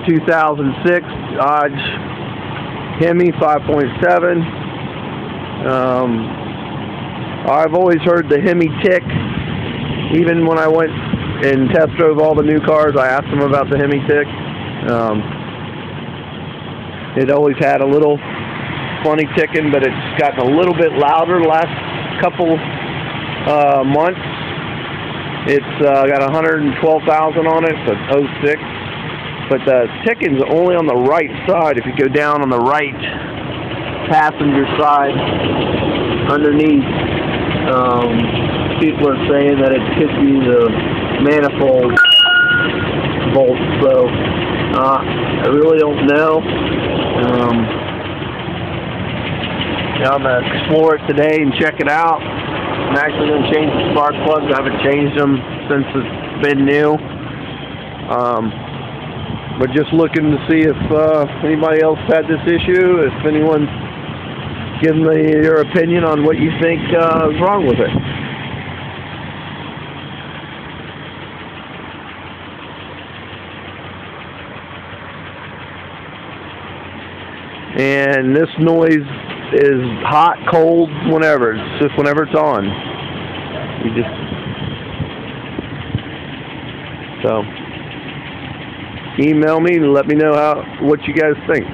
2006 Dodge Hemi 5.7. I've always heard the Hemi Tick. Even when I went and test drove all the new cars, I asked them about the Hemi Tick. It always had a little funny ticking, but it's gotten a little bit louder the last couple months. It's got 112,000 on it, so it's 06. But the ticking's only on the right side. If you go down on the right passenger side underneath, people are saying that it could be the manifold bolt. So I really don't know. I'm going to explore it today and check it out. I'm actually going to change the spark plugs. I haven't changed them since it's been new. But just looking to see if anybody else had this issue, if anyone give me your opinion on what you think is wrong with it. And this noise is hot, cold, whenever. It's just whenever it's on. You just email me and let me know what you guys think.